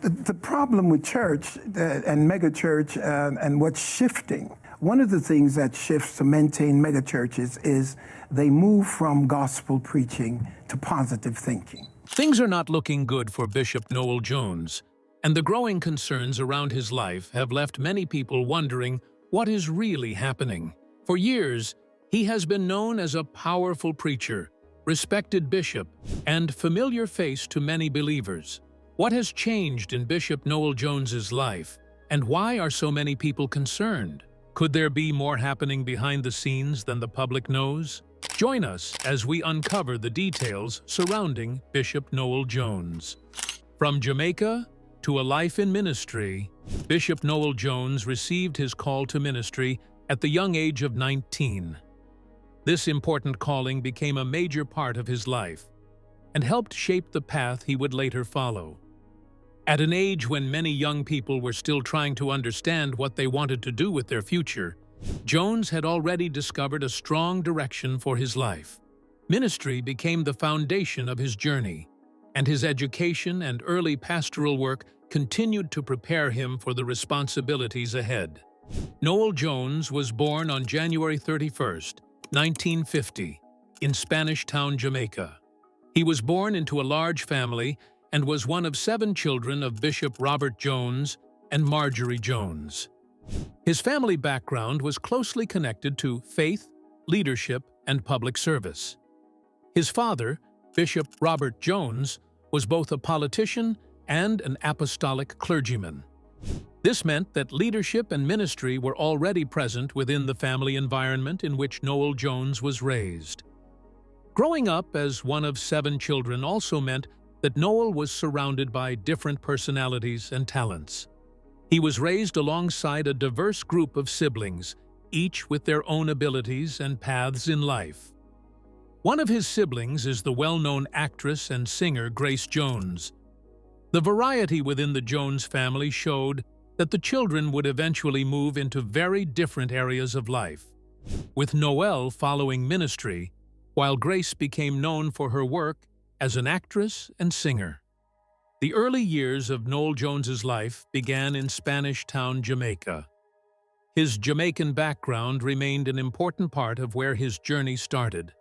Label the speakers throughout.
Speaker 1: The problem with church and mega church and what's shifting, one of the things that shifts to maintain mega churches is they move from gospel preaching to positive thinking.
Speaker 2: Things are not looking good for Bishop Noel Jones, and the growing concerns around his life have left many people wondering what is really happening. For years, he has been known as a powerful preacher, respected bishop, and familiar face to many believers. What has changed in Bishop Noel Jones's life, and why are so many people concerned? Could there be more happening behind the scenes than the public knows? Join us as we uncover the details surrounding Bishop Noel Jones. From Jamaica to a life in ministry, Bishop Noel Jones received his call to ministry at the young age of 19. This important calling became a major part of his life and helped shape the path he would later follow. At an age when many young people were still trying to understand what they wanted to do with their future, Jones had already discovered a strong direction for his life. Ministry became the foundation of his journey, and his education and early pastoral work continued to prepare him for the responsibilities ahead. Noel Jones was born on January 31, 1950, in Spanish Town, Jamaica. He was born into a large family and was one of 7 children of Bishop Robert Jones and Marjorie Jones. His family background was closely connected to faith, leadership, and public service. His father, Bishop Robert Jones, was both a politician and an apostolic clergyman. This meant that leadership and ministry were already present within the family environment in which Noel Jones was raised. Growing up as one of 7 children also meant that Noel was surrounded by different personalities and talents. He was raised alongside a diverse group of siblings, each with their own abilities and paths in life. One of his siblings is the well-known actress and singer Grace Jones. The variety within the Jones family showed that the children would eventually move into very different areas of life, with Noel following ministry, while Grace became known for her work as an actress and singer. The early years of Noel Jones's life began in Spanish Town, Jamaica. His Jamaican background remained an important part of where his journey started.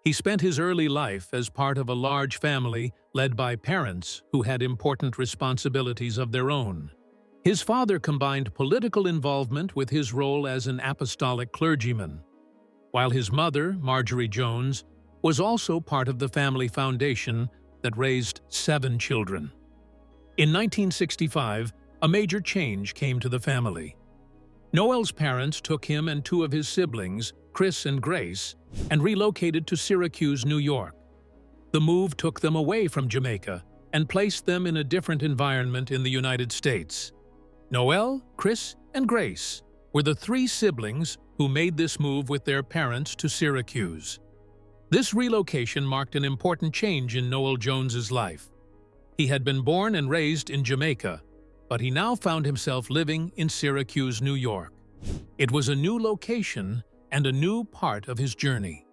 Speaker 2: He spent his early life as part of a large family led by parents who had important responsibilities of their own. His father combined political involvement with his role as an apostolic clergyman, while his mother, Marjorie Jones, was also part of the family foundation that raised 7 children. In 1965, a major change came to the family. Noel's parents took him and 2 of his siblings, Chris and Grace, and relocated to Syracuse, New York. The move took them away from Jamaica and placed them in a different environment in the United States. Noel, Chris, and Grace were the 3 siblings who made this move with their parents to Syracuse. This relocation marked an important change in Noel Jones's life. He had been born and raised in Jamaica, but he now found himself living in Syracuse, New York. It was a new location and a new part of his journey.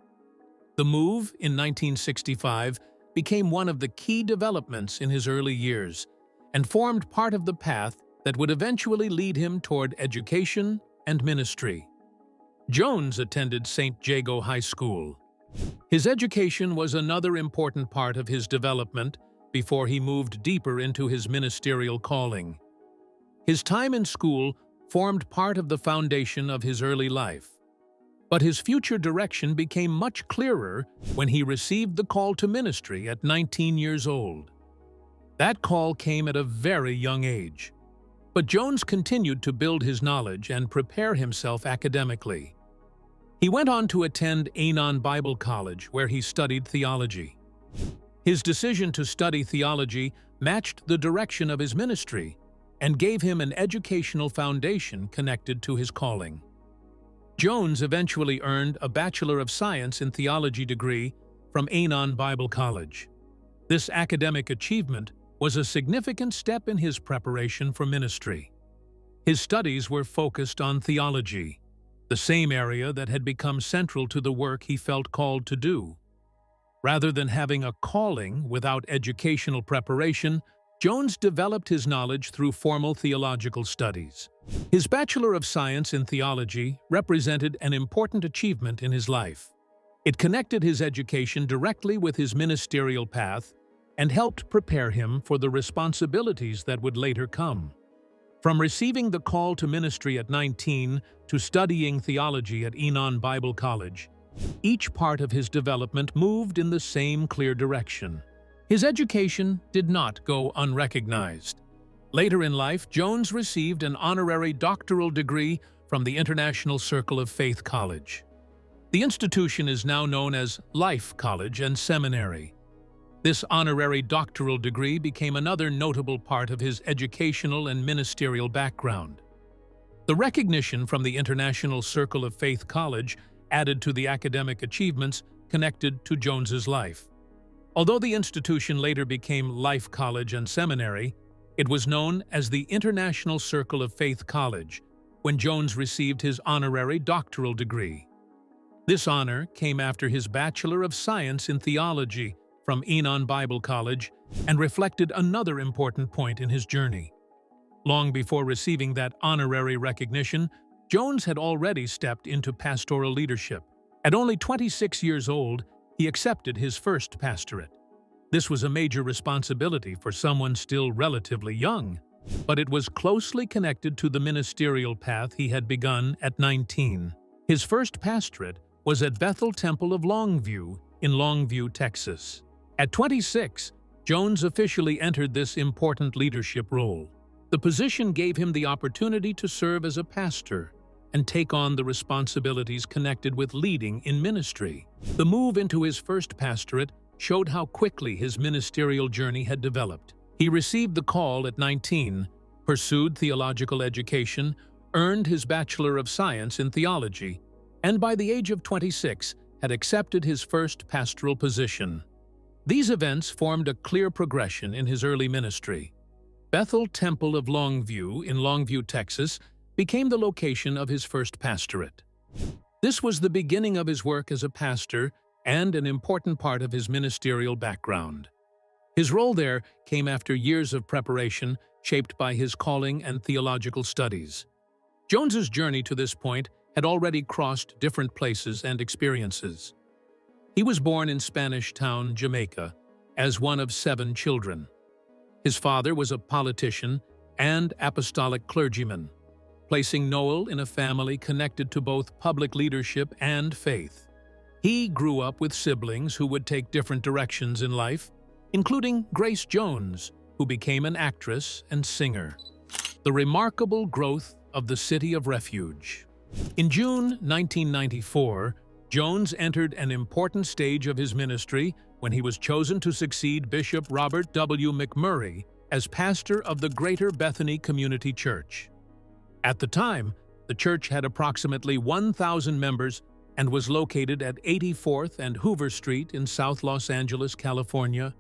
Speaker 2: The move in 1965 became one of the key developments in his early years and formed part of the path that would eventually lead him toward education and ministry. Jones attended St. Jago High School. His education was another important part of his development before he moved deeper into his ministerial calling. His time in school formed part of the foundation of his early life. But his future direction became much clearer when he received the call to ministry at 19 years old. That call came at a very young age. But Jones continued to build his knowledge and prepare himself academically. He went on to attend Anon Bible College, where he studied theology. His decision to study theology matched the direction of his ministry and gave him an educational foundation connected to his calling. Jones eventually earned a Bachelor of Science in Theology degree from Anon Bible College. This academic achievement was a significant step in his preparation for ministry. His studies were focused on theology, the same area that had become central to the work he felt called to do. Rather than having a calling without educational preparation, Jones developed his knowledge through formal theological studies. His Bachelor of Science in Theology represented an important achievement in his life. It connected his education directly with his ministerial path and helped prepare him for the responsibilities that would later come. From receiving the call to ministry at 19 to studying theology at Enon Bible College, each part of his development moved in the same clear direction. His education did not go unrecognized. Later in life, Jones received an honorary doctoral degree from the International Circle of Faith College. The institution is now known as Life College and Seminary. This honorary doctoral degree became another notable part of his educational and ministerial background. The recognition from the International Circle of Faith College added to the academic achievements connected to Jones's life. Although the institution later became Life College and Seminary, it was known as the International Circle of Faith College when Jones received his honorary doctoral degree. This honor came after his Bachelor of Science in Theology from Enon Bible College and reflected another important point in his journey. Long before receiving that honorary recognition, Jones had already stepped into pastoral leadership. At only 26 years old, he accepted his first pastorate. This was a major responsibility for someone still relatively young, but it was closely connected to the ministerial path he had begun at 19. His first pastorate was at Bethel Temple of Longview in Longview, Texas. At 26, Jones officially entered this important leadership role. The position gave him the opportunity to serve as a pastor and take on the responsibilities connected with leading in ministry. The move into his first pastorate showed how quickly his ministerial journey had developed. He received the call at 19, pursued theological education, earned his Bachelor of Science in Theology, and by the age of 26 had accepted his first pastoral position. These events formed a clear progression in his early ministry. Bethel Temple of Longview in Longview, Texas, became the location of his first pastorate. This was the beginning of his work as a pastor and an important part of his ministerial background. His role there came after years of preparation shaped by his calling and theological studies. Jones's journey to this point had already crossed different places and experiences. He was born in Spanish Town, Jamaica, as one of 7 children. His father was a politician and apostolic clergyman, placing Noel in a family connected to both public leadership and faith. He grew up with siblings who would take different directions in life, including Grace Jones, who became an actress and singer. The remarkable growth of the city of Refuge. In June 1994, Jones entered an important stage of his ministry when he was chosen to succeed Bishop Robert W. McMurray as pastor of the Greater Bethany Community Church. At the time, the church had approximately 1,000 members and was located at 84th and Hoover Street in South Los Angeles, California.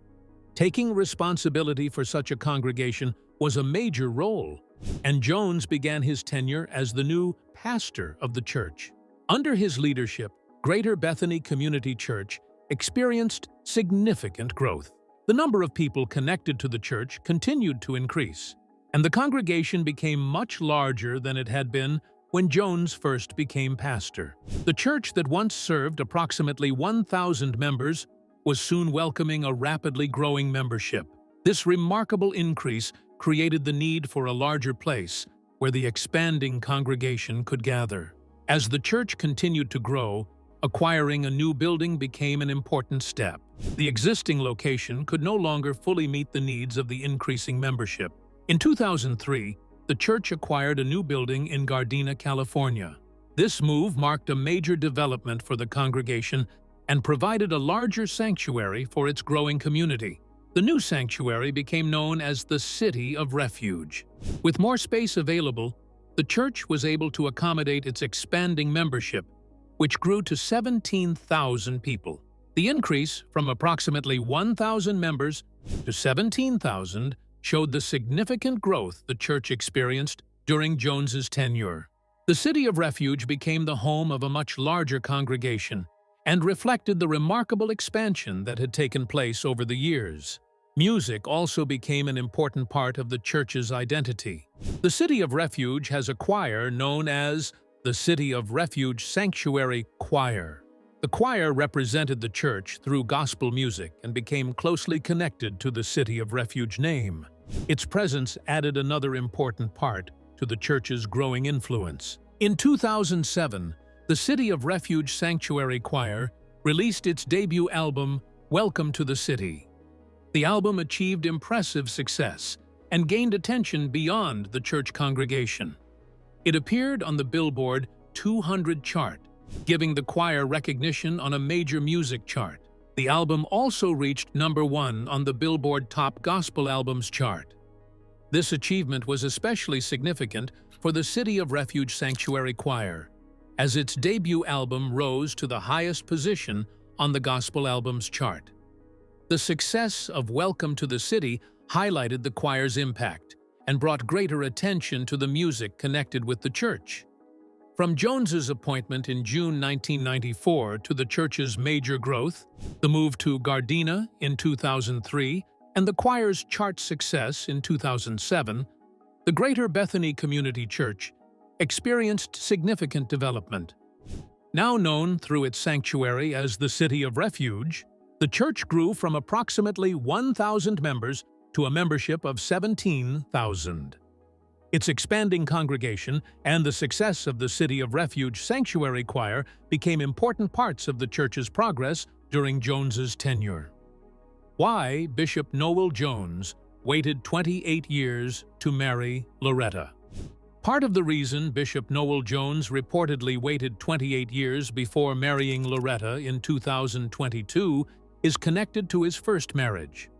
Speaker 2: Taking responsibility for such a congregation was a major role, and Jones began his tenure as the new pastor of the church. Under his leadership, Greater Bethany Community Church experienced significant growth. The number of people connected to the church continued to increase, and the congregation became much larger than it had been when Jones first became pastor. The church that once served approximately 1,000 members was soon welcoming a rapidly growing membership. This remarkable increase created the need for a larger place where the expanding congregation could gather. As the church continued to grow, acquiring a new building became an important step. The existing location could no longer fully meet the needs of the increasing membership. In 2003, the church acquired a new building in Gardena, California. This move marked a major development for the congregation and provided a larger sanctuary for its growing community. The new sanctuary became known as the City of Refuge. With more space available, the church was able to accommodate its expanding membership, which grew to 17,000 people. The increase from approximately 1,000 members to 17,000 showed the significant growth the church experienced during Jones's tenure. The City of Refuge became the home of a much larger congregation and reflected the remarkable expansion that had taken place over the years. Music also became an important part of the church's identity. The City of Refuge has a choir known as the City of Refuge Sanctuary Choir. The choir represented the church through gospel music and became closely connected to the City of Refuge name. Its presence added another important part to the church's growing influence. In 2007, the City of Refuge Sanctuary Choir released its debut album, Welcome to the City. The album achieved impressive success and gained attention beyond the church congregation. It appeared on the Billboard 200 chart, giving the choir recognition on a major music chart. The album also reached #1 on the Billboard Top Gospel Albums chart. This achievement was especially significant for the City of Refuge Sanctuary Choir, as its debut album rose to the highest position on the Gospel Albums chart. The success of Welcome to the City highlighted the choir's impact and brought greater attention to the music connected with the church. From Jones's appointment in June 1994 to the church's major growth, the move to Gardena in 2003, and the choir's chart success in 2007, the Greater Bethany Community Church experienced significant development. Now known through its sanctuary as the City of Refuge, the church grew from approximately 1,000 members to a membership of 17,000. Its expanding congregation and the success of the City of Refuge Sanctuary Choir became important parts of the church's progress during Jones's tenure. Why Bishop Noel Jones waited 28 years to marry Loretta. Part of the reason Bishop Noel Jones reportedly waited 28 years before marrying Loretta in 2022 is connected to his first marriage.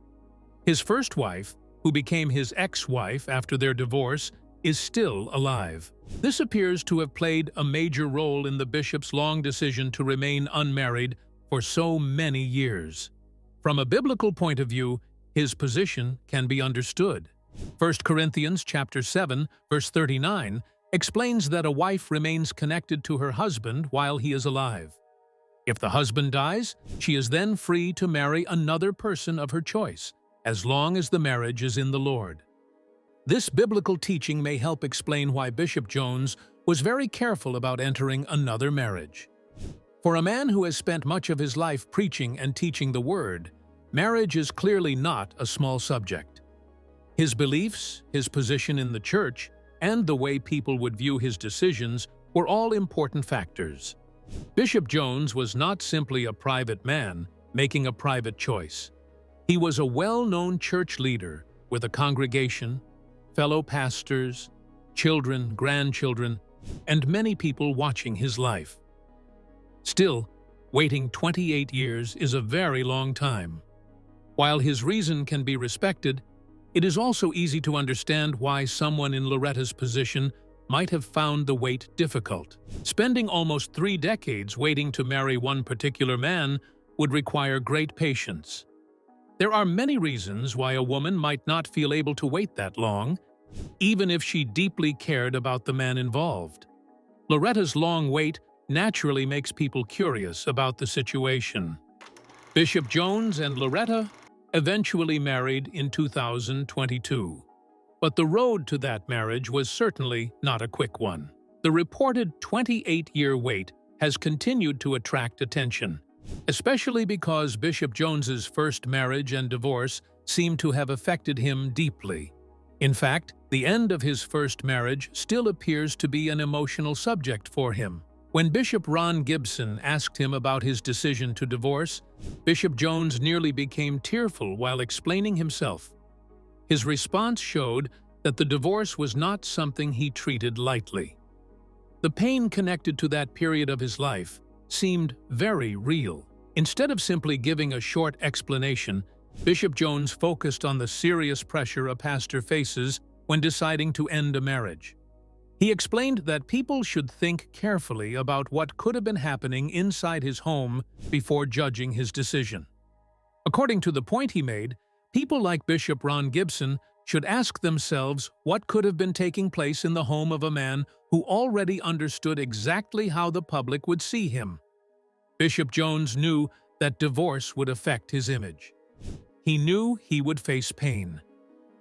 Speaker 2: His first wife, who became his ex-wife after their divorce, is still alive. This appears to have played a major role in the bishop's long decision to remain unmarried for so many years. From a biblical point of view, his position can be understood. 1 Corinthians chapter 7, verse 39 explains that a wife remains connected to her husband while he is alive. If the husband dies, she is then free to marry another person of her choice, as long as the marriage is in the Lord. This biblical teaching may help explain why Bishop Jones was very careful about entering another marriage. For a man who has spent much of his life preaching and teaching the Word, marriage is clearly not a small subject. His beliefs, his position in the church, and the way people would view his decisions were all important factors. Bishop Jones was not simply a private man making a private choice. He was a well-known church leader with a congregation, fellow pastors, children, grandchildren, and many people watching his life. Still, waiting 28 years is a very long time. While his reason can be respected, it is also easy to understand why someone in Loretta's position might have found the wait difficult. Spending almost 3 decades waiting to marry one particular man would require great patience. There are many reasons why a woman might not feel able to wait that long, even if she deeply cared about the man involved. Loretta's long wait naturally makes people curious about the situation. Bishop Jones and Loretta eventually married in 2022. But the road to that marriage was certainly not a quick one. The reported 28-year wait has continued to attract attention, especially because Bishop Jones's first marriage and divorce seem to have affected him deeply. In fact, the end of his first marriage still appears to be an emotional subject for him. When Bishop Ron Gibson asked him about his decision to divorce, Bishop Jones nearly became tearful while explaining himself. His response showed that the divorce was not something he treated lightly. The pain connected to that period of his life seemed very real. Instead of simply giving a short explanation, Bishop Jones focused on the serious pressure a pastor faces when deciding to end a marriage. He explained that people should think carefully about what could have been happening inside his home before judging his decision. According to the point he made, people like Bishop Ron Gibson should ask themselves what could have been taking place in the home of a man who already understood exactly how the public would see him. Bishop Jones knew that divorce would affect his image. he knew he would face pain.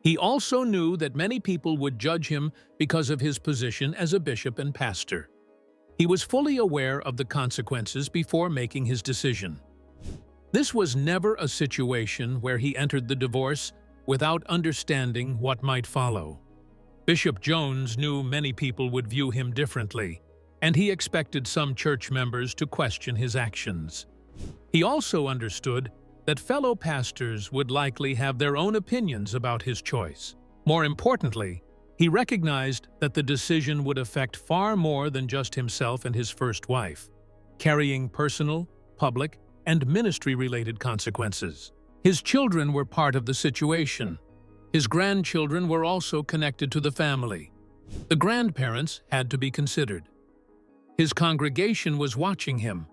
Speaker 2: He also knew that many people would judge him because of his position as a bishop and pastor. He was fully aware of the consequences before making his decision. This was never a situation where he entered the divorce without understanding what might follow. Bishop Jones knew many people would view him differently, and he expected some church members to question his actions. He also understood that fellow pastors would likely have their own opinions about his choice. More importantly, he recognized that the decision would affect far more than just himself and his first wife, carrying personal, public, and ministry-related consequences. His children were part of the situation. His grandchildren were also connected to the family. The grandparents had to be considered. His congregation was watching him,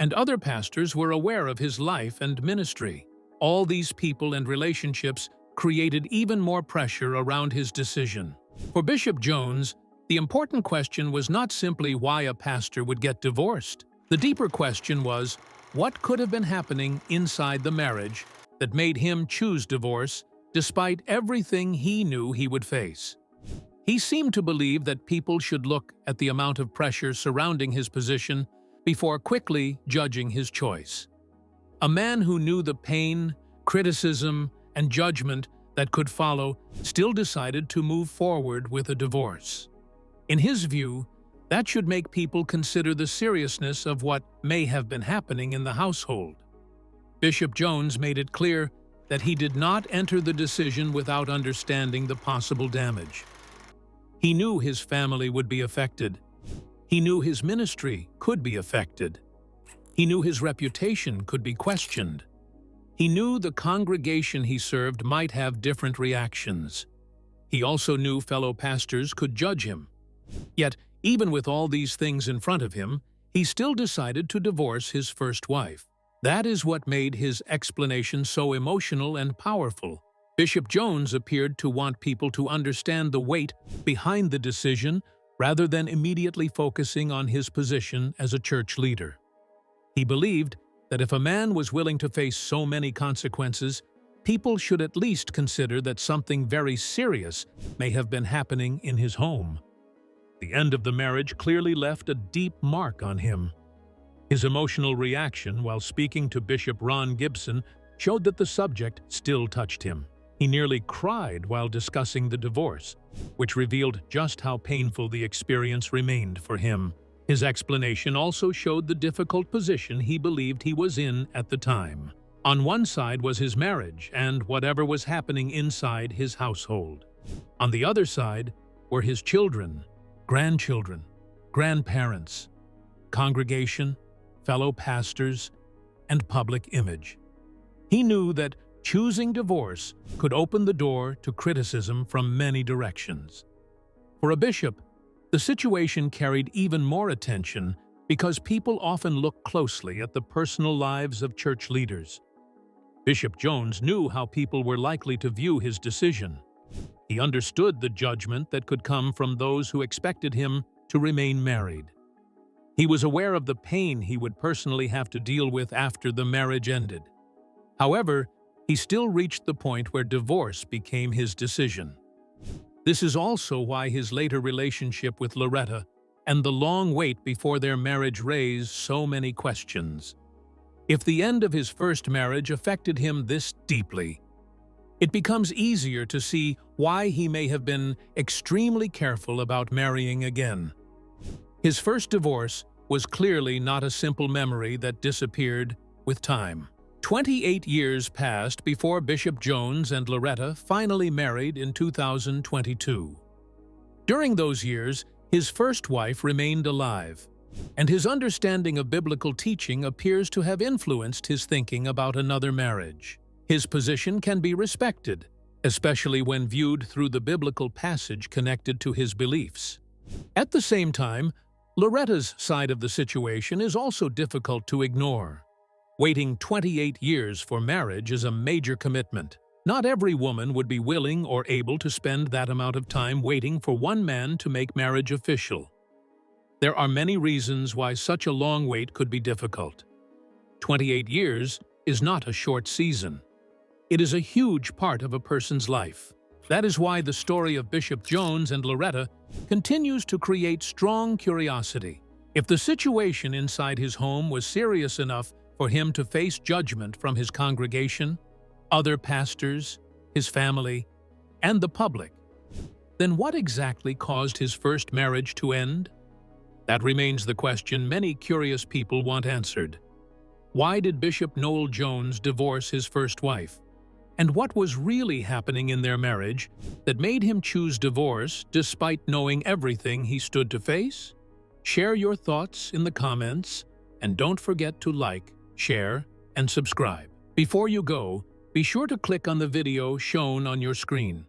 Speaker 2: and other pastors were aware of his life and ministry. All these people and relationships created even more pressure around his decision. For Bishop Jones, the important question was not simply why a pastor would get divorced. The deeper question was, what could have been happening inside the marriage that made him choose divorce despite everything he knew he would face? He seemed to believe that people should look at the amount of pressure surrounding his position before quickly judging his choice. A man who knew the pain, criticism, and judgment that could follow still decided to move forward with a divorce. In his view, that should make people consider the seriousness of what may have been happening in the household. Bishop Jones made it clear that he did not enter the decision without understanding the possible damage. He knew his family would be affected. He knew his ministry could be affected. He knew his reputation could be questioned. He knew the congregation he served might have different reactions. He also knew fellow pastors could judge him. Yet, even with all these things in front of him, he still decided to divorce his first wife. That is what made his explanation so emotional and powerful. Bishop Jones appeared to want people to understand the weight behind the decision rather than immediately focusing on his position as a church leader. He believed that if a man was willing to face so many consequences, people should at least consider that something very serious may have been happening in his home. The end of the marriage clearly left a deep mark on him. His emotional reaction while speaking to Bishop Ron Gibson showed that the subject still touched him. He nearly cried while discussing the divorce, which revealed just how painful the experience remained for him. His explanation also showed the difficult position he believed he was in at the time. On one side was his marriage and whatever was happening inside his household. On the other side were his children, grandchildren, grandparents, congregation, fellow pastors, and public image. He knew that choosing divorce could open the door to criticism from many directions. For a bishop, the situation carried even more attention because people often look closely at the personal lives of church leaders. Bishop Jones knew how people were likely to view his decision. He understood the judgment that could come from those who expected him to remain married. He was aware of the pain he would personally have to deal with after the marriage ended. However, he still reached the point where divorce became his decision. This is also why his later relationship with Loretta and the long wait before their marriage raised so many questions. If the end of his first marriage affected him this deeply, it becomes easier to see why he may have been extremely careful about marrying again. His first divorce was clearly not a simple memory that disappeared with time. 28 years passed before Bishop Jones and Loretta finally married in 2022. During those years, his first wife remained alive, and his understanding of biblical teaching appears to have influenced his thinking about another marriage. His position can be respected, especially when viewed through the biblical passage connected to his beliefs. At the same time, Loretta's side of the situation is also difficult to ignore. Waiting 28 years for marriage is a major commitment. Not every woman would be willing or able to spend that amount of time waiting for one man to make marriage official. There are many reasons why such a long wait could be difficult. 28 years is not a short season. It is a huge part of a person's life. That is why the story of Bishop Jones and Loretta continues to create strong curiosity. If the situation inside his home was serious enough for him to face judgment from his congregation, other pastors, his family, and the public, then what exactly caused his first marriage to end? That remains the question many curious people want answered. Why did Bishop Noel Jones divorce his first wife? And what was really happening in their marriage that made him choose divorce despite knowing everything he stood to face? Share your thoughts in the comments, and don't forget to like, share, and subscribe. Before you go, be sure to click on the video shown on your screen.